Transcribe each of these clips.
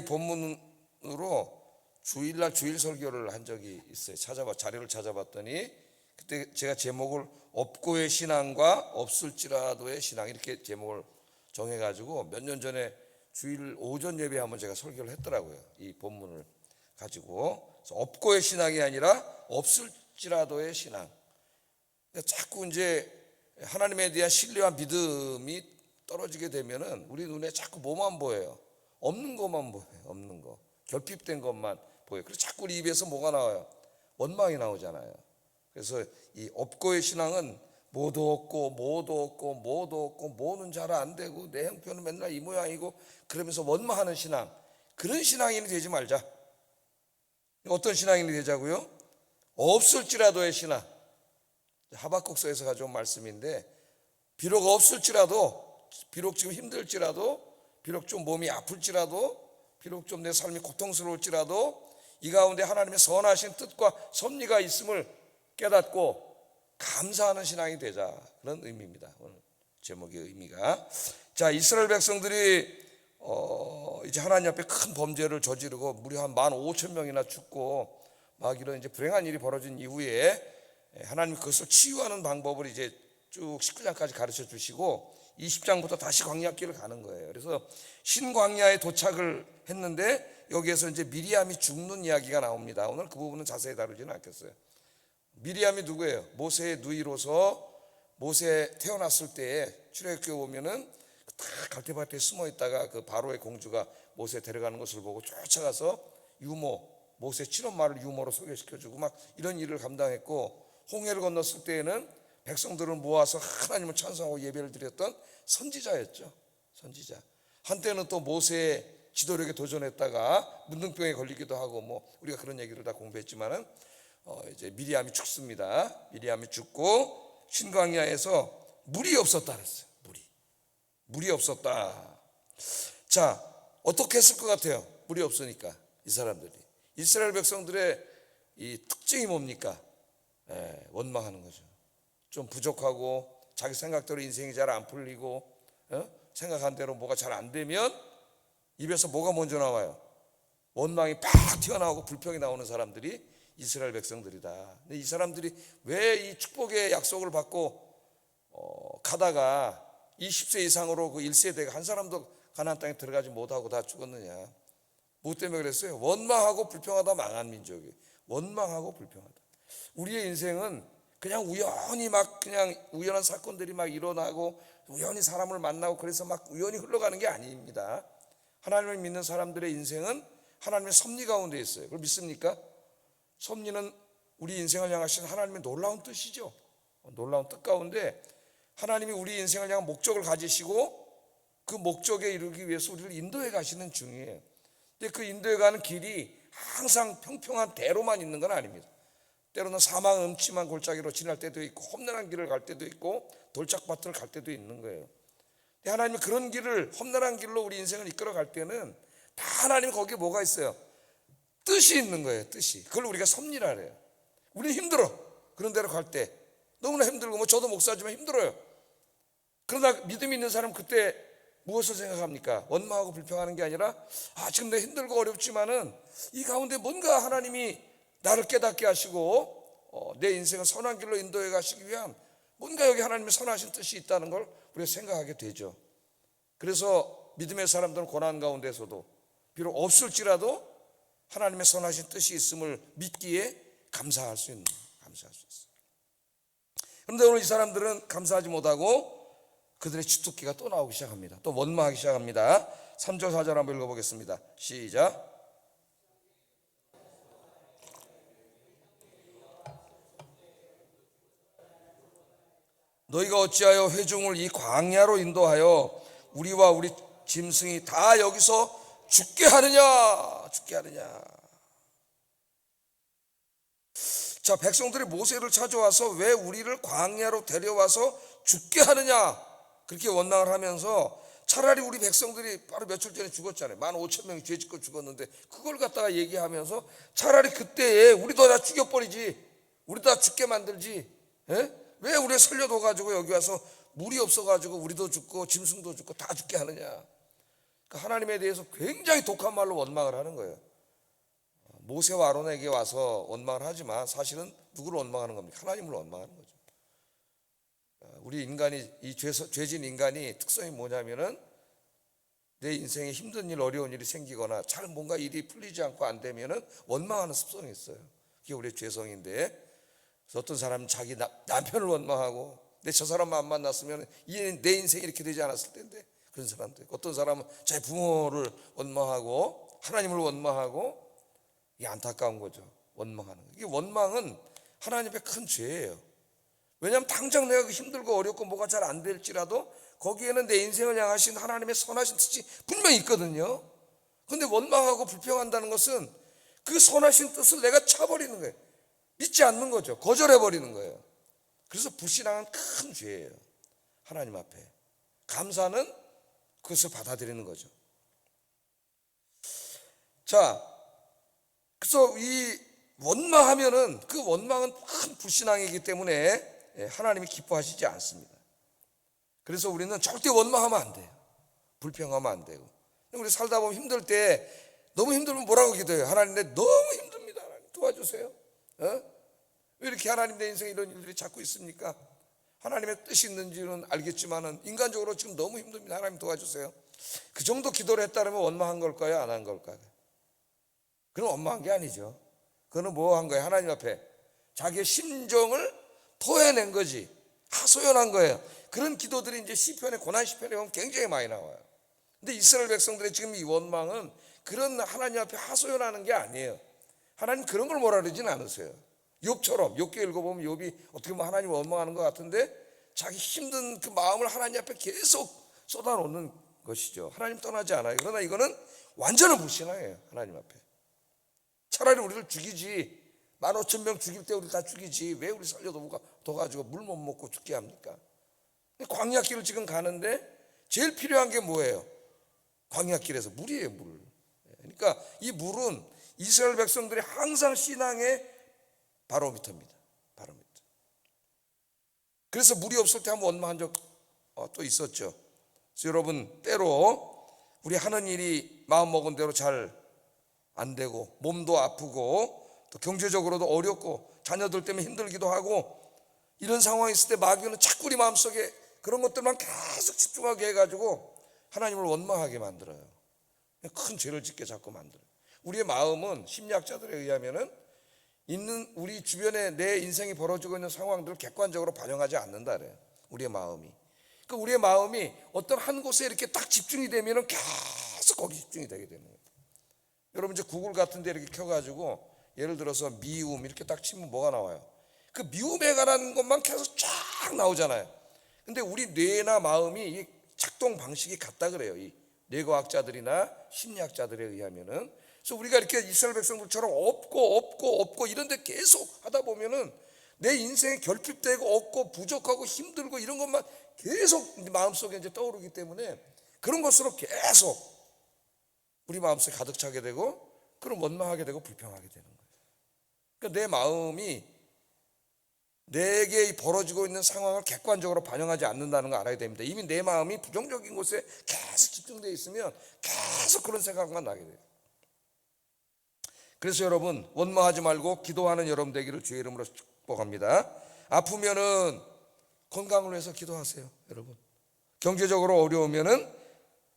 이 본문으로 주일날 주일 설교를 한 적이 있어요. 자료를 찾아봤더니 그때 제가 제목을 없고의 신앙과 없을지라도의 신앙 이렇게 제목을 정해가지고 몇 년 전에 주일 오전 예배 한번 제가 설교를 했더라고요. 이 본문을 가지고. 그래서 없고의 신앙이 아니라 없을지라도의 신앙. 자꾸 이제 하나님에 대한 신뢰와 믿음이 떨어지게 되면은 우리 눈에 자꾸 뭐만 보여요? 없는 것만 보여요. 없는 거. 결핍된 것만 보여요. 그래서 자꾸 우리 입에서 뭐가 나와요? 원망이 나오잖아요. 그래서 이 없고의 신앙은 뭐도 없고 뭐는 잘 안 되고 내 형편은 맨날 이 모양이고 그러면서 원망하는 신앙, 그런 신앙인이 되지 말자. 어떤 신앙인이 되자고요? 없을지라도의 신앙. 하박국서에서 가져온 말씀인데, 비록 없을지라도, 비록 지금 힘들지라도, 비록 좀 몸이 아플지라도, 비록 좀 내 삶이 고통스러울지라도 이 가운데 하나님의 선하신 뜻과 섭리가 있음을 깨닫고 감사하는 신앙이 되자, 그런 의미입니다. 오늘 제목의 의미가. 자, 이스라엘 백성들이 이제 하나님 앞에 큰 범죄를 저지르고 무려 한 15,000명이나 죽고 막 이런 이제 불행한 일이 벌어진 이후에 하나님 그것을 치유하는 방법을 이제 쭉 19장까지 가르쳐 주시고 20장부터 다시 광야길을 가는 거예요. 그래서 신광야에 도착을 했는데 여기에서 이제 미리암이 죽는 이야기가 나옵니다. 오늘 그 부분은 자세히 다루지는 않겠어요. 미리암이 누구예요? 모세의 누이로서 모세 태어났을 때에 출애굽기에 보면은 다 갈대밭에 숨어 있다가 그 바로의 공주가 모세 데려가는 것을 보고 쫓아가서 모세 친엄마를 유모로 소개시켜주고 막 이런 일을 감당했고, 홍해를 건넜을 때에는 백성들을 모아서 하나님을 찬송하고 예배를 드렸던 선지자였죠. 선지자. 한때는 또 모세의 지도력에 도전했다가 문둥병에 걸리기도 하고 뭐 우리가 그런 얘기를 다 공부했지만은 이제 미리암이 죽습니다. 미리암이 죽고 신광야에서 물이 없었다 그랬어요. 물이 없었다. 자, 어떻게 했을 것 같아요? 물이 없으니까 이 사람들이. 이스라엘 백성들의 이 특징이 뭡니까? 원망하는 거죠. 좀 부족하고 자기 생각대로 인생이 잘 안 풀리고 생각한 대로 뭐가 잘 안 되면 입에서 뭐가 먼저 나와요? 원망이 팍 튀어나오고 불평이 나오는 사람들이 이스라엘 백성들이다. 근데 이 사람들이 왜 이 축복의 약속을 받고 가다가 20세 이상으로 그 1세대가 한 사람도 가나안 땅에 들어가지 못하고 다 죽었느냐? 뭐 때문에 그랬어요? 원망하고 불평하다 망한 민족이. 원망하고 불평하다. 우리의 인생은 그냥 우연히 막 그냥 우연한 사건들이 막 일어나고 우연히 사람을 만나고 그래서 막 우연히 흘러가는 게 아닙니다. 하나님을 믿는 사람들의 인생은 하나님의 섭리 가운데 있어요. 그걸 믿습니까? 섭리는 우리 인생을 향하신 하나님의 놀라운 뜻이죠. 놀라운 뜻 가운데 하나님이 우리 인생을 향한 목적을 가지시고 그 목적에 이르기 위해서 우리를 인도해 가시는 중이에요. 근데 그 인도해 가는 길이 항상 평평한 대로만 있는 건 아닙니다. 때로는 사망 음침한 골짜기로 지날 때도 있고 험난한 길을 갈 때도 있고 돌짝밭을 갈 때도 있는 거예요. 근데 하나님이 그런 길을, 험난한 길로 우리 인생을 이끌어 갈 때는 다 하나님 거기에 뭐가 있어요? 뜻이 있는 거예요. 뜻이. 그걸 우리가 섭리라 그래요. 우리는 힘들어. 그런 데로 갈 때 너무나 힘들고, 뭐 저도 목사지만 힘들어요. 그러나 믿음이 있는 사람은 그때 무엇을 생각합니까? 원망하고 불평하는 게 아니라 지금 내가 힘들고 어렵지만은 이 가운데 뭔가 하나님이 나를 깨닫게 하시고 내 인생을 선한 길로 인도해 가시기 위한 뭔가 여기 하나님의 선하신 뜻이 있다는 걸 우리가 생각하게 되죠. 그래서 믿음의 사람들은 고난 가운데서도 비록 없을지라도 하나님의 선하신 뜻이 있음을 믿기에 감사할 수 있어요. 그런데 오늘 이 사람들은 감사하지 못하고 그들의 주특기가 또 나오기 시작합니다. 또 원망하기 시작합니다. 3절 4절 한번 읽어보겠습니다. 시작. 너희가 어찌하여 회중을 이 광야로 인도하여 우리와 우리 짐승이 다 여기서 죽게 하느냐. 자, 백성들이 모세를 찾아와서 왜 우리를 광야로 데려와서 죽게 하느냐, 그렇게 원망을 하면서 차라리 우리 백성들이 바로 며칠 전에 죽었잖아요. 15,000명이 죄 짓고 죽었는데 그걸 갖다가 얘기하면서 차라리 그때에 우리도 다 죽여버리지, 우리도 다 죽게 만들지, 왜 우리 살려둬가지고 여기 와서 물이 없어가지고 우리도 죽고 짐승도 죽고 다 죽게 하느냐. 하나님에 대해서 굉장히 독한 말로 원망을 하는 거예요. 모세와 아론에게 와서 원망을 하지만 사실은 누구를 원망하는 겁니까? 하나님을 원망하는 거죠. 우리 인간이, 이 죄진 인간이 특성이 뭐냐면은 내 인생에 힘든 일, 어려운 일이 생기거나 잘 뭔가 일이 풀리지 않고 안 되면은 원망하는 습성이 있어요. 그게 우리의 죄성인데, 그래서 어떤 사람은 자기 남편을 원망하고, 저 사람만 안 만났으면 내 인생이 이렇게 되지 않았을 텐데, 그런 사람도 있고, 어떤 사람은 자기 부모를 원망하고 하나님을 원망하고. 이게 안타까운 거죠. 원망하는 거. 이게 원망은 하나님 앞에 큰 죄예요. 왜냐하면 당장 내가 힘들고 어렵고 뭐가 잘 안 될지라도 거기에는 내 인생을 향하신 하나님의 선하신 뜻이 분명히 있거든요. 그런데 원망하고 불평한다는 것은 그 선하신 뜻을 내가 차버리는 거예요. 믿지 않는 거죠. 거절해버리는 거예요. 그래서 불신앙은 큰 죄예요. 하나님 앞에. 감사는 그것을 받아들이는 거죠. 자, 그래서 이 원망하면은 그 원망은 큰 불신앙이기 때문에 하나님이 기뻐하시지 않습니다. 그래서 우리는 절대 원망하면 안 돼요. 불평하면 안 되고. 우리 살다 보면 힘들 때 너무 힘들면 뭐라고 기도해요? 하나님, 내 너무 힘듭니다. 하나님 도와주세요. 왜 이렇게 하나님 내 인생에 이런 일들이 자꾸 있습니까? 하나님의 뜻이 있는지는 알겠지만은 인간적으로 지금 너무 힘듭니다. 하나님 도와주세요. 그 정도 기도를 했다면 원망한 걸까요? 안 한 걸까요? 그건 원망한 게 아니죠. 그거는 뭐 한 거예요? 하나님 앞에 자기의 심정을 토해낸 거지. 하소연한 거예요. 그런 기도들이 이제 시편에, 고난 시편에 보면 굉장히 많이 나와요. 근데 이스라엘 백성들의 지금 이 원망은 그런 하나님 앞에 하소연하는 게 아니에요. 하나님 그런 걸 뭐라 그러진 않으세요. 욥처럼, 욥기 읽어보면 욥이 어떻게 보면 하나님 원망하는 것 같은데 자기 힘든 그 마음을 하나님 앞에 계속 쏟아놓는 것이죠. 하나님 떠나지 않아요. 그러나 이거는 완전한 불신앙이에요. 하나님 앞에. 차라리 우리를 죽이지, 15,000명 죽일 때 우리 다 죽이지, 왜 우리 살려둬가지고 물 못 먹고 죽게 합니까? 광야길을 지금 가는데 제일 필요한 게 뭐예요? 광야길에서 물이에요. 물. 그러니까 이 물은 이스라엘 백성들이 항상 신앙의 바로미터입니다. 바로미터. 그래서 물이 없을 때 한번 원망한 적 또 있었죠. 그래서 여러분, 때로 우리 하는 일이 마음먹은 대로 잘 안 되고, 몸도 아프고, 또 경제적으로도 어렵고, 자녀들 때문에 힘들기도 하고, 이런 상황이 있을 때 마귀는 자꾸 우리 마음속에 그런 것들만 계속 집중하게 해가지고 하나님을 원망하게 만들어요. 큰 죄를 짓게 자꾸 만들어요. 우리의 마음은 심리학자들에 의하면은 있는 우리 주변에 내 인생이 벌어지고 있는 상황들을 객관적으로 반영하지 않는다 그래요. 우리의 마음이. 그러니까 우리의 마음이 어떤 한 곳에 이렇게 딱 집중이 되면은 계속 거기 집중이 되게 되는 거예요. 여러분 이제 구글 같은 데 이렇게 켜가지고 예를 들어서 미움 이렇게 딱 치면 뭐가 나와요? 그 미움에 관한 것만 계속 쫙 나오잖아요. 근데 우리 뇌나 마음이 이 작동 방식이 같다 그래요. 이 뇌과학자들이나 심리학자들에 의하면은. 그래서 우리가 이렇게 이스라엘 백성들처럼 없고 이런 데 계속 하다 보면은 내 인생에 결핍되고 없고 부족하고 힘들고 이런 것만 계속 마음속에 이제 떠오르기 때문에 그런 것으로 계속 우리 마음속에 가득 차게 되고, 그럼 원망하게 되고 불평하게 되는 거예요. 그러니까 내 마음이 내게 벌어지고 있는 상황을 객관적으로 반영하지 않는다는 걸 알아야 됩니다. 이미 내 마음이 부정적인 곳에 계속 집중되어 있으면 계속 그런 생각만 나게 돼요. 그래서 여러분, 원망하지 말고 기도하는 여러분 되기를 주의 이름으로 축복합니다. 아프면은 건강을 위해서 기도하세요. 여러분, 경제적으로 어려우면은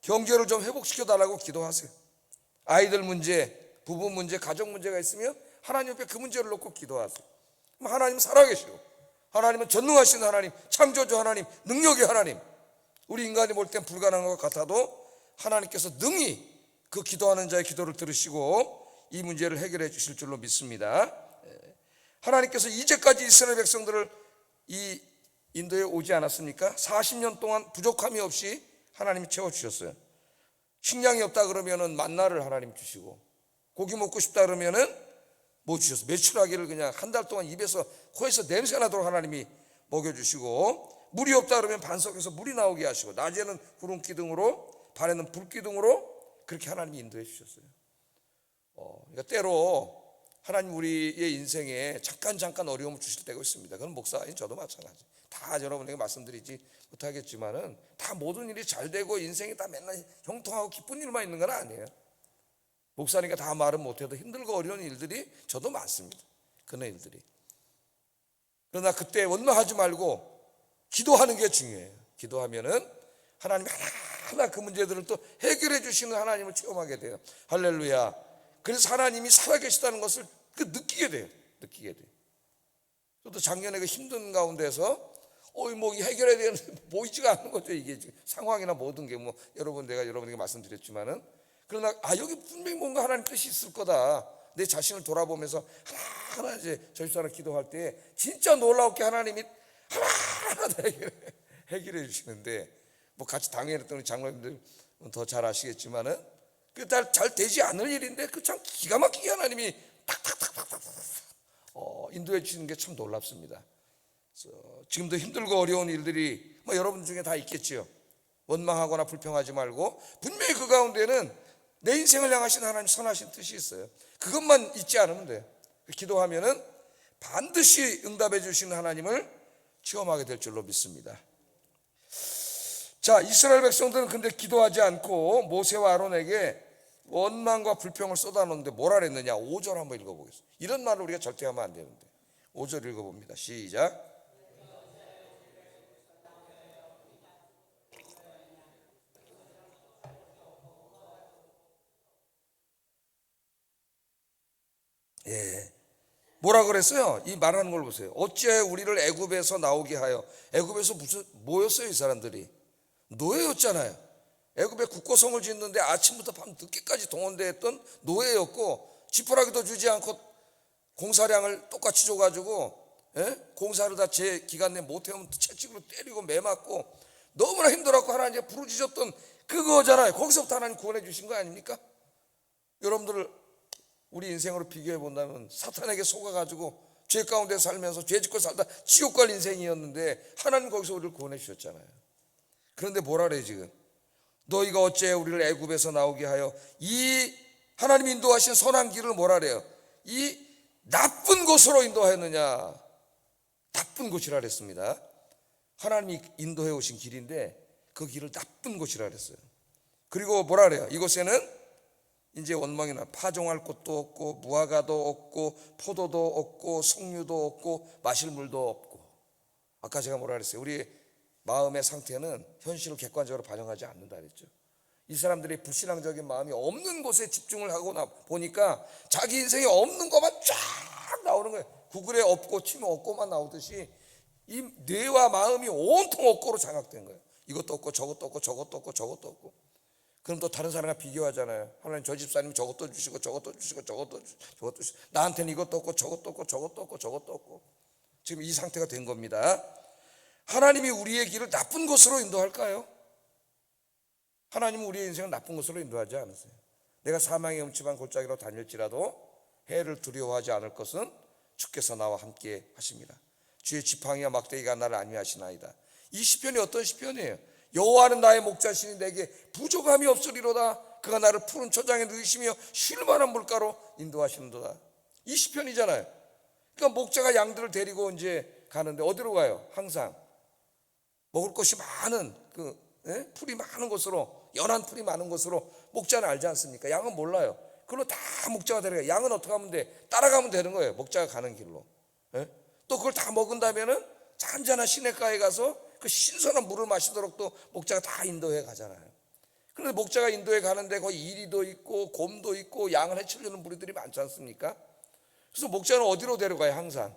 경제를 좀 회복시켜 달라고 기도하세요. 아이들 문제, 부부 문제, 가정 문제가 있으면 하나님 앞에 그 문제를 놓고 기도하세요. 하나님은 살아계시고, 하나님은 전능하신 하나님, 창조주 하나님, 능력의 하나님. 우리 인간이 볼 땐 불가능한 것 같아도 하나님께서 능히 그 기도하는 자의 기도를 들으시고 이 문제를 해결해 주실 줄로 믿습니다. 하나님께서 이제까지 이스라엘 백성들을 이 인도에 오지 않았습니까? 40년 동안 부족함이 없이 하나님이 채워주셨어요. 식량이 없다 그러면은 만나를 하나님 주시고, 고기 먹고 싶다 그러면은 뭐 주셨어요? 메추라기를 그냥 한 달 동안 입에서 코에서 냄새 나도록 하나님이 먹여주시고, 물이 없다 그러면 반석에서 물이 나오게 하시고, 낮에는 구름 기둥으로 밤에는 불 기둥으로 그렇게 하나님이 인도해 주셨어요. 그러니까 때로 하나님 우리의 인생에 잠깐 어려움을 주실 때가 있습니다. 그건 목사인 저도 마찬가지. 다 여러분에게 말씀드리지 못하겠지만은 다 모든 일이 잘 되고 인생이 다 맨날 형통하고 기쁜 일만 있는 건 아니에요. 목사니까 다 말은 못해도 힘들고 어려운 일들이 저도 많습니다. 그런 일들이. 그러나 그때 원망하지 말고 기도하는 게 중요해요. 기도하면은 하나님이 하나하나 그 문제들을 또 해결해 주시는 하나님을 체험하게 돼요. 할렐루야. 그래서 하나님이 살아계시다는 것을 느끼게 돼요. 느끼게 돼요. 저도 작년에 그 힘든 가운데서 뭐 해결해야 되는데 보이지가 않는 거죠. 이게 상황이나 모든 게 내가 여러분에게 말씀드렸지만은, 그러나 여기 분명히 뭔가 하나님 뜻이 있을 거다. 내 자신을 돌아보면서 하나하나 이제 저희처럼 기도할 때 진짜 놀라웠게 하나님이 하나하나 다 해결해 주시는데, 같이 당연했던 우리 장로님들 더 잘 아시겠지만은 잘 되지 않을 일인데 참 기가 막히게 하나님이 탁탁탁탁탁 인도해 주시는 게 참 놀랍습니다. 지금도 힘들고 어려운 일들이 여러분 중에 다 있겠지요. 원망하거나 불평하지 말고 분명히 그 가운데는 내 인생을 향하신 하나님 선하신 뜻이 있어요. 그것만 잊지 않으면 돼요. 기도하면은 반드시 응답해 주시는 하나님을 체험하게 될 줄로 믿습니다. 자, 이스라엘 백성들은 근데 기도하지 않고 모세와 아론에게 원망과 불평을 쏟아놓는데 뭐라 그랬느냐? 5절 한번 읽어보겠습니다. 이런 말을 우리가 절대 하면 안 되는데 5절 읽어봅니다. 시작. 뭐라 그랬어요? 이 말하는 걸 보세요. 어찌하여 우리를 애굽에서 나오게 하여. 애굽에서 뭐였어요? 이 사람들이 노예였잖아요. 애굽에 국고성을 짓는데 아침부터 밤 늦게까지 동원되었던 노예였고, 지푸라기도 주지 않고 공사량을 똑같이 줘가지고 공사를 다 제 기간 내에 못해오면 채찍으로 때리고 매맞고 너무나 힘들었고 하나님 부르짖었던 그거잖아요. 거기서부터 하나님 구원해 주신 거 아닙니까? 여러분들 우리 인생으로 비교해 본다면 사탄에게 속아가지고 죄 가운데 살면서 죄 짓고 살다 지옥 갈 인생이었는데 하나님 거기서 우리를 구원해 주셨잖아요. 그런데 뭐라 그래요 지금? 너희가 어째 우리를 애굽에서 나오게 하여. 이 하나님 인도하신 선한 길을 뭐라 그래요? 이 나쁜 곳으로 인도하였느냐? 나쁜 곳이라 그랬습니다. 하나님이 인도해 오신 길인데 그 길을 나쁜 곳이라 그랬어요. 그리고 뭐라 그래요? 이곳에는 이제 원망이나 파종할 곳도 없고 무화과도 없고 포도도 없고 석류도 없고 마실 물도 없고. 아까 제가 뭐라 그랬어요? 우리 마음의 상태는 현실을 객관적으로 반영하지 않는다 그랬죠. 이 사람들이 불신앙적인 마음이 없는 곳에 집중을 하고 보니까 자기 인생에 없는 것만 쫙 나오는 거예요. 구글에 없고 치면 없고만 나오듯이 이 뇌와 마음이 온통 없고로 장악된 거예요. 이것도 없고 저것도 없고 저것도 없고 저것도 없고. 그럼 또 다른 사람과 비교하잖아요. 하나님 저 집사님 저것도 주시고 저것도 주시고 저것도 주시고 나한테는 이것도 없고 저것도 없고 저것도 없고 저것도 없고. 지금 이 상태가 된 겁니다. 하나님이 우리의 길을 나쁜 곳으로 인도할까요? 하나님은 우리의 인생을 나쁜 곳으로 인도하지 않으세요. 내가 사망의 음침한 골짜기로 다닐지라도 해를 두려워하지 않을 것은 주께서 나와 함께 하십니다. 주의 지팡이와 막대기가 나를 안위하시나이다. 이 시편이 어떤 시편이에요? 여호와는 나의 목자시니 내게 부족함이 없으리로다. 그가 나를 푸른 초장에 누이시며 쉴 만한 물가로 인도하시는도다. 이 시편이잖아요. 그러니까 목자가 양들을 데리고 이제 가는데 어디로 가요? 항상 먹을 것이 많은 풀이 많은 곳으로, 연한 풀이 많은 곳으로. 목자는 알지 않습니까? 양은 몰라요. 그걸로 다 목자가 데려가요. 양은 어떻게 하면 돼? 따라가면 되는 거예요. 목자가 가는 길로. 또 그걸 다 먹은다면은 잔잔한 시냇가에 가서 그 신선한 물을 마시도록 또 목자가 다 인도해 가잖아요. 그런데 목자가 인도해 가는데 거기 이리도 있고 곰도 있고 양을 해치려는 무리들이 많지 않습니까? 그래서 목자는 어디로 데려가요? 항상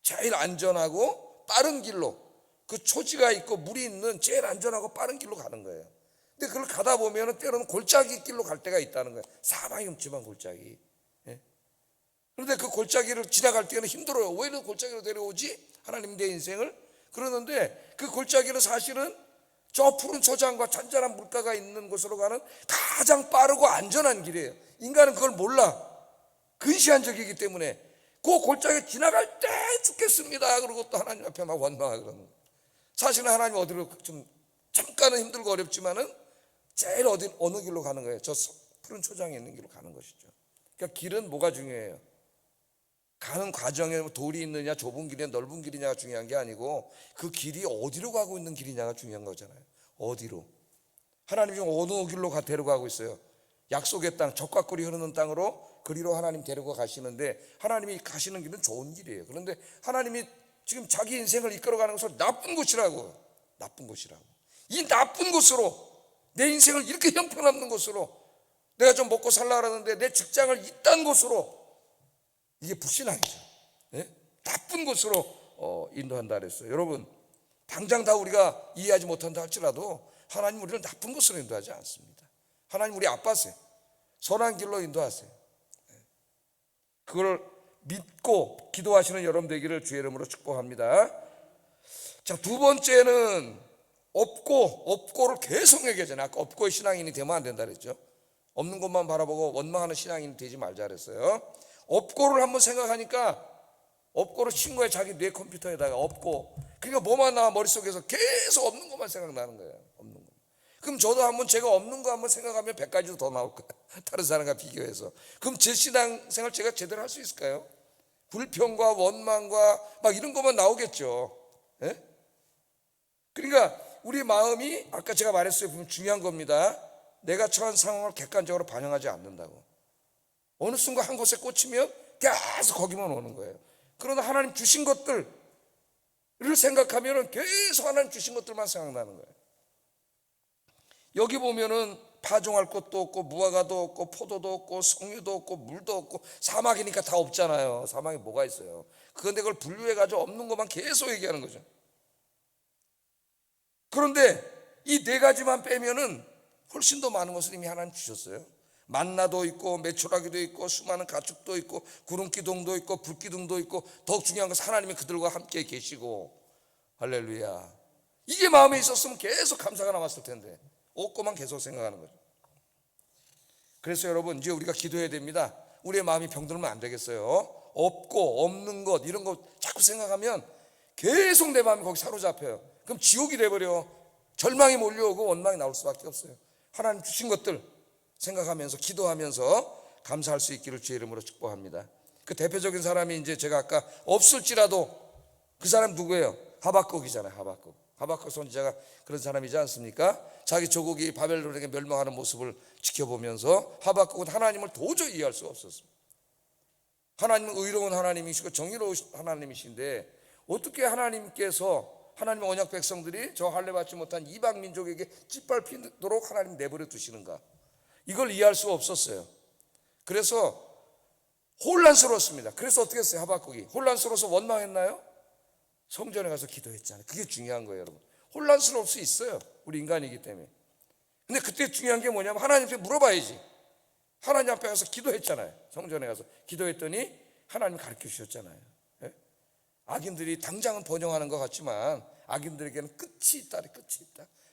제일 안전하고 빠른 길로, 그 초지가 있고 물이 있는 제일 안전하고 빠른 길로 가는 거예요. 근데 그걸 가다 보면 때로는 골짜기 길로 갈 때가 있다는 거예요. 사방이 음침한 골짜기. 그런데 그 골짜기를 지나갈 때는 힘들어요. 왜 이렇게 골짜기로 데려오지? 하나님 내 인생을. 그러는데 그 골짜기는 사실은 저 푸른 초장과 잔잔한 물가가 있는 곳으로 가는 가장 빠르고 안전한 길이에요. 인간은 그걸 몰라. 근시안적이기 때문에 그 골짜기 지나갈 때 죽겠습니다. 그러고 또 하나님 앞에 막 원망하고 그러는 거예요. 사실은 하나님 어디로 좀 잠깐은 힘들고 어렵지만은 제일 어느 길로 가는 거예요? 저 푸른 초장에 있는 길로 가는 것이죠. 그러니까 길은 뭐가 중요해요? 가는 과정에 돌이 있느냐 좁은 길이냐 넓은 길이냐가 중요한 게 아니고 그 길이 어디로 가고 있는 길이냐가 중요한 거잖아요. 어디로. 하나님 지금 어느 길로 데려가고 있어요. 약속의 땅, 적과 꿀이 흐르는 땅으로 그리로 하나님 데리고 가시는데 하나님이 가시는 길은 좋은 길이에요. 그런데 하나님이 지금 자기 인생을 이끌어가는 것을 나쁜 곳이라고. 나쁜 곳이라고. 이 나쁜 곳으로 내 인생을 이렇게 형편없는 곳으로 내가 좀 먹고 살라 그러는데 내 직장을 이딴 곳으로 이게 불신앙이죠. 네? 나쁜 곳으로 인도한다 그랬어요. 여러분 당장 다 우리가 이해하지 못한다 할지라도 하나님 우리를 나쁜 곳으로 인도하지 않습니다. 하나님 우리 아빠세요. 선한 길로 인도하세요. 그걸 믿고 기도하시는 여러분 되기를 주의 이름으로 축복합니다. 자, 두 번째는 없고를 계속 얘기하잖아요. 아까 없고의 신앙인이 되면 안 된다 그랬죠. 없는 것만 바라보고 원망하는 신앙인이 되지 말자 그랬어요. 없고를 한번 생각하니까 없고를 친 거예요. 자기 뇌 컴퓨터에다가 없고. 그러니까 뭐만 나와 머릿속에서 계속 없는 것만 생각나는 거예요. 없는 거. 그럼 저도 한번 제가 없는 거 한번 생각하면 100가지도 더 나올 거예요. 다른 사람과 비교해서. 그럼 제 신앙생활 제가 제대로 할 수 있을까요? 불평과 원망과 막 이런 것만 나오겠죠. 예? 그러니까 우리 마음이 아까 제가 말했어요. 보면 중요한 겁니다. 내가 처한 상황을 객관적으로 반영하지 않는다고. 어느 순간 한 곳에 꽂히면 계속 거기만 오는 거예요. 그러나 하나님 주신 것들을 생각하면 계속 하나님 주신 것들만 생각나는 거예요. 여기 보면은 파종할 것도 없고 무화과도 없고 포도도 없고 석류도 없고 물도 없고 사막이니까 다 없잖아요. 사막에 뭐가 있어요. 그런데 그걸 분류해가지고 없는 것만 계속 얘기하는 거죠. 그런데 이 네 가지만 빼면은 훨씬 더 많은 것을 이미 하나님 주셨어요. 만나도 있고 메추라기도 있고 수많은 가축도 있고 구름기둥도 있고 불기둥도 있고 더욱 중요한 것은 하나님이 그들과 함께 계시고 할렐루야. 이게 마음에 있었으면 계속 감사가 남았을 텐데 없고만 계속 생각하는 거죠. 그래서 여러분 이제 우리가 기도해야 됩니다. 우리의 마음이 병들면 안 되겠어요. 없고 없는 것 이런 거 자꾸 생각하면 계속 내 마음이 거기 사로잡혀요. 그럼 지옥이 돼버려. 절망이 몰려오고 원망이 나올 수밖에 없어요. 하나님 주신 것들 생각하면서 기도하면서 감사할 수 있기를 주의 이름으로 축복합니다. 그 대표적인 사람이 이제 제가 아까 없을지라도 그 사람 누구예요? 하박국이잖아요. 하박국 선지자가 그런 사람이지 않습니까? 자기 조국이 바벨론에게 멸망하는 모습을 지켜보면서 하박국은 하나님을 도저히 이해할 수가 없었습니다. 하나님은 의로운 하나님이시고 정의로우신 하나님이신데 어떻게 하나님께서 하나님의 언약 백성들이 저 할례 받지 못한 이방 민족에게 짓밟히도록 하나님 내버려 두시는가? 이걸 이해할 수가 없었어요. 그래서 혼란스러웠습니다. 그래서 어떻게 했어요? 하박국이 혼란스러워서 원망했나요? 성전에 가서 기도했잖아요. 그게 중요한 거예요, 여러분. 혼란스러울 수 있어요. 우리 인간이기 때문에. 근데 그때 중요한 게 뭐냐면 하나님께 물어봐야지. 하나님 앞에 가서 기도했잖아요. 성전에 가서 기도했더니 하나님 가르쳐 주셨잖아요. 예? 악인들이 당장은 번영하는 것 같지만 악인들에게는 끝이 있다.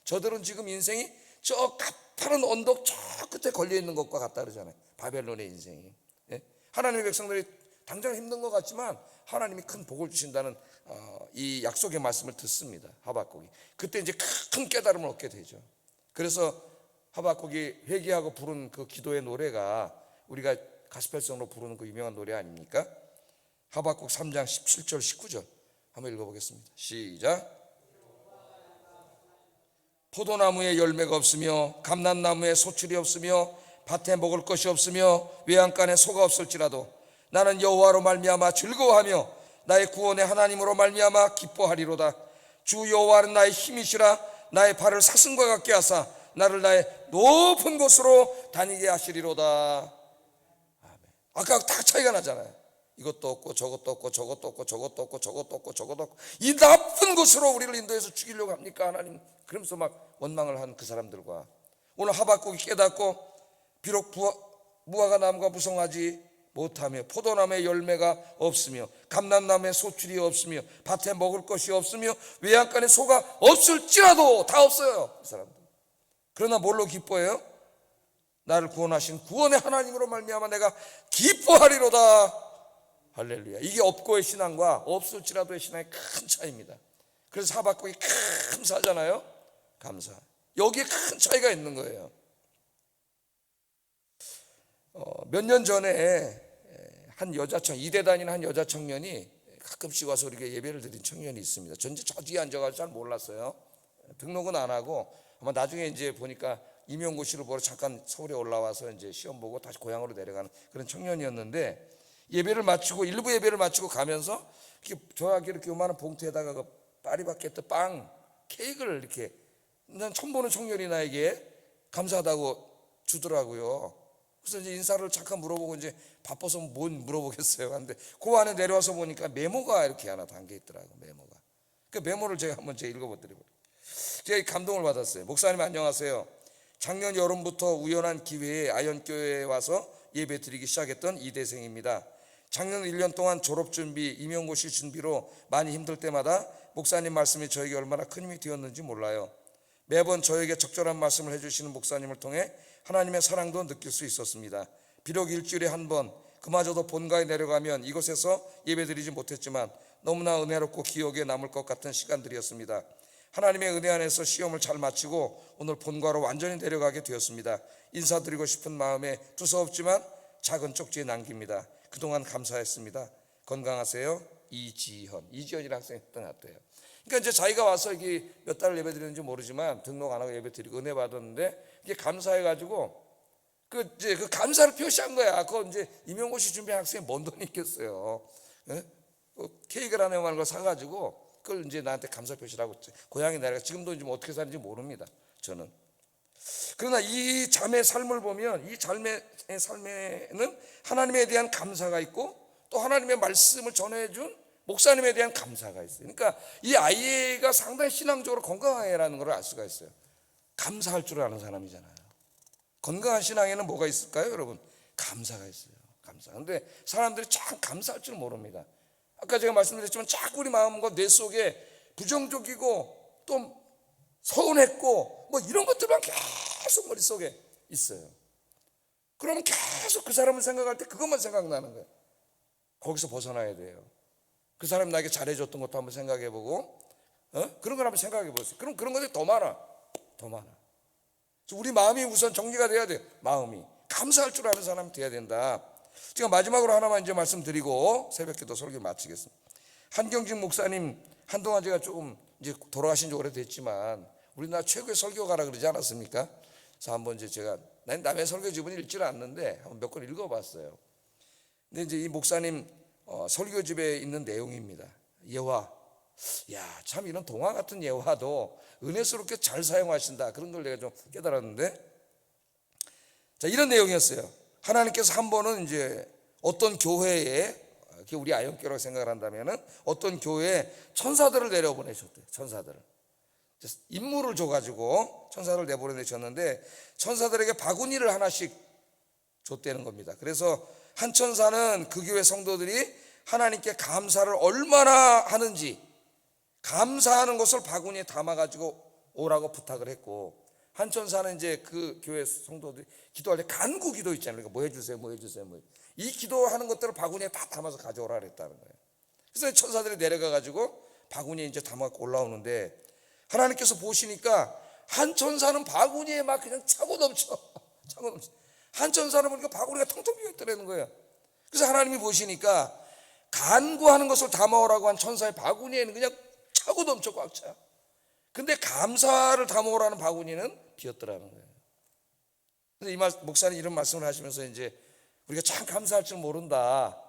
저들은 지금 인생이 저 가파른 언덕 저 끝에 걸려있는 것과 같다 그러잖아요. 바벨론의 인생이. 예? 하나님의 백성들이 당장 힘든 것 같지만 하나님이 큰 복을 주신다는 이 약속의 말씀을 듣습니다. 하박국이. 그때 이제 큰 깨달음을 얻게 되죠. 그래서 하박국이 회개하고 부른 그 기도의 노래가 우리가 가스펠성으로 부르는 그 유명한 노래 아닙니까? 하박국 3장 17절 19절 한번 읽어보겠습니다. 시작. 포도나무에 열매가 없으며 감람나무에 소출이 없으며 밭에 먹을 것이 없으며 외양간에 소가 없을지라도 나는 여호와로 말미암아 즐거워하며 나의 구원의 하나님으로 말미암아 기뻐하리로다. 주 여호와는 나의 힘이시라. 나의 발을 사슴과 같게 하사 나를 나의 높은 곳으로 다니게 하시리로다. 아멘. 아까 다 차이가 나잖아요. 이것도 없고 저것도 없고 저것도 없고 저것도 없고 저것도 없고 저것도 없고 이 나쁜 곳으로 우리를 인도해서 죽이려고 합니까 하나님? 그러면서 막 원망을 한 그 사람들과 오늘 하박국이 깨닫고 비록 무화과 나무가 무성하지 못하며 포도나무에 열매가 없으며 감람나무에 소출이 없으며 밭에 먹을 것이 없으며 외양간에 소가 없을지라도 다 없어요. 이 사람들. 그러나 뭘로 기뻐해요? 나를 구원하신 구원의 하나님으로 말미암아 내가 기뻐하리로다. 할렐루야. 이게 없고의 신앙과 없을지라도의 신앙의 큰 차이입니다. 그래서 하박국이 감사하잖아요. 감사. 여기에 큰 차이가 있는 거예요. 몇 년 전에 한 이대 다니는 한 여자 청년이 가끔씩 와서 우리가 예배를 드린 청년이 있습니다. 전제 저 뒤에 앉아가지고 잘 몰랐어요. 등록은 안 하고 아마 나중에 이제 보니까 임용고시를 보러 잠깐 서울에 올라와서 이제 시험 보고 다시 고향으로 내려가는 그런 청년이었는데, 예배를 마치고 일부 예배를 마치고 가면서 이렇게 저하게 이렇게 요만한 봉투에다가 그 파리바게뜨 빵 케이크를 이렇게, 난 처음 보는 청년이 나에게 감사하다고 주더라고요. 그래서 이제 인사를 잠깐 물어보고 이제 바빠서 뭔 물어보겠어요. 근데 그 안에 내려와서 보니까 메모가 이렇게 하나 담겨 있더라고. 메모가. 그 메모를 제가 한번 읽어보더라고요. 제가 감동을 받았어요. 목사님 안녕하세요. 작년 여름부터 우연한 기회에 아현교회에 와서 예배 드리기 시작했던 이대생입니다. 작년 1년 동안 졸업 준비, 임용고시 준비로 많이 힘들 때마다 목사님 말씀이 저에게 얼마나 큰 힘이 되었는지 몰라요. 매번 저에게 적절한 말씀을 해주시는 목사님을 통해 하나님의 사랑도 느낄 수 있었습니다. 비록 일주일에 한 번, 그마저도 본가에 내려가면 이곳에서 예배드리지 못했지만 너무나 은혜롭고 기억에 남을 것 같은 시간들이었습니다. 하나님의 은혜 안에서 시험을 잘 마치고 오늘 본가로 완전히 내려가게 되었습니다. 인사드리고 싶은 마음에 두서없지만 작은 쪽지에 남깁니다. 그동안 감사했습니다. 건강하세요. 이지현이라는 학생이었던 것 같아요. 그러니까 이제 자기가 와서 이게 몇 달을 예배 드리는지 모르지만 등록 안 하고 예배 드리고 은혜 받았는데, 이게 감사해가지고 그 감사를 표시한 거야. 그거 이제 임용고시 준비한 학생이 뭔 돈이 있겠어요. 예? 케이크를 하나 걸 사가지고 그걸 이제 나한테 감사 표시라고 고향에 내려가. 지금도 이제 뭐 어떻게 사는지 모릅니다, 저는. 그러나 이 자매의 삶을 보면 이 자매의 삶에는 하나님에 대한 감사가 있고 또 하나님의 말씀을 전해준 목사님에 대한 감사가 있어요. 그러니까 이 아이가 상당히 신앙적으로 건강한 애라는 걸 알 수가 있어요. 감사할 줄 아는 사람이잖아요. 건강한 신앙에는 뭐가 있을까요, 여러분? 감사가 있어요. 감사. 근데 사람들이 참 감사할 줄 모릅니다. 아까 제가 말씀드렸지만 자꾸 우리 마음과 뇌 속에 부정적이고 또 서운했고 뭐 이런 것들만 계속 머릿속에 있어요. 그러면 계속 그 사람을 생각할 때 그것만 생각나는 거예요. 거기서 벗어나야 돼요. 그 사람이 나에게 잘해줬던 것도 한번 생각해보고, 그런 걸 한번 생각해보세요. 그럼 그런 것들이 더 많아. 우리 마음이 우선 정리가 돼야 돼요. 마음이 감사할 줄 아는 사람이 돼야 된다. 제가 마지막으로 하나만 이제 말씀드리고 새벽기도 설교 마치겠습니다. 한경진 목사님, 한동안 제가 조금 이제 돌아가신 지 오래됐지만 우리나라 최고의 설교가라 그러지 않았습니까? 그래서 한번 이제 제가 남의 설교 집은 읽지를 않는데 한번 몇 권 읽어봤어요. 근데 이제 이 목사님 설교집에 있는 내용입니다. 예화. 야, 참 이런 동화 같은 예화도 은혜스럽게 잘 사용하신다. 그런 걸 내가 좀 깨달았는데, 자, 이런 내용이었어요. 하나님께서 한 번은 이제 어떤 교회에, 우리 아현교라고 생각을 한다면은 어떤 교회에 천사들을 내려보내셨대요. 천사들을. 임무를 줘가지고 천사를 내보내셨는데 천사들에게 바구니를 하나씩 줬다는 겁니다. 그래서 한 천사는 그 교회 성도들이 하나님께 감사를 얼마나 하는지 감사하는 것을 바구니에 담아가지고 오라고 부탁을 했고, 한 천사는 이제 그 교회 성도들이 기도할 때 간구 기도 있잖아요. 그러니까 뭐 해주세요, 뭐 해주세요, 뭐. 이 기도하는 것들을 바구니에 다 담아서 가져오라 그랬다는 거예요. 그래서 천사들이 내려가가지고 바구니에 이제 담아갖고 올라오는데, 하나님께서 보시니까 한 천사는 바구니에 막 그냥 차고 넘쳐. 한 천사는 보니까 바구니가 텅텅 비어있더라는 거예요. 그래서 하나님이 보시니까 간구하는 것을 담아오라고 한 천사의 바구니에는 그냥 차고 넘쳐 꽉 차. 근데 감사를 담아오라는 바구니는 비었더라는 거예요. 그래서 목사님 이런 말씀을 하시면서 이제 우리가 참 감사할 줄 모른다,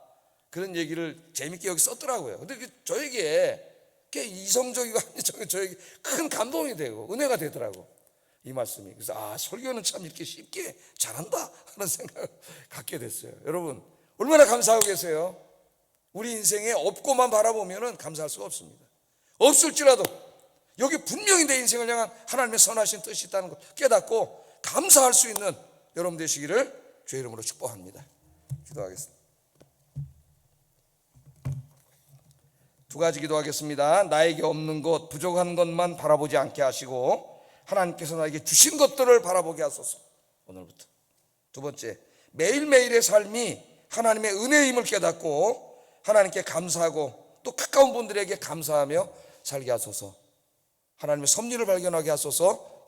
그런 얘기를 재밌게 여기 썼더라고요. 근데 저에게 이성적이고 합리적인 저에게 큰 감동이 되고 은혜가 되더라고, 이 말씀이. 그래서 설교는 참 이렇게 쉽게 잘한다 하는 생각을 갖게 됐어요. 여러분 얼마나 감사하고 계세요? 우리 인생에 없고만 바라보면 감사할 수가 없습니다. 없을지라도 여기 분명히 내 인생을 향한 하나님의 선하신 뜻이 있다는 것 깨닫고 감사할 수 있는 여러분 되시기를 주의 이름으로 축복합니다. 기도하겠습니다. 두 가지 기도하겠습니다. 나에게 없는 것, 부족한 것만 바라보지 않게 하시고 하나님께서 나에게 주신 것들을 바라보게 하소서. 오늘부터. 두 번째, 매일매일의 삶이 하나님의 은혜임을 깨닫고 하나님께 감사하고 또 가까운 분들에게 감사하며 살게 하소서. 하나님의 섭리를 발견하게 하소서.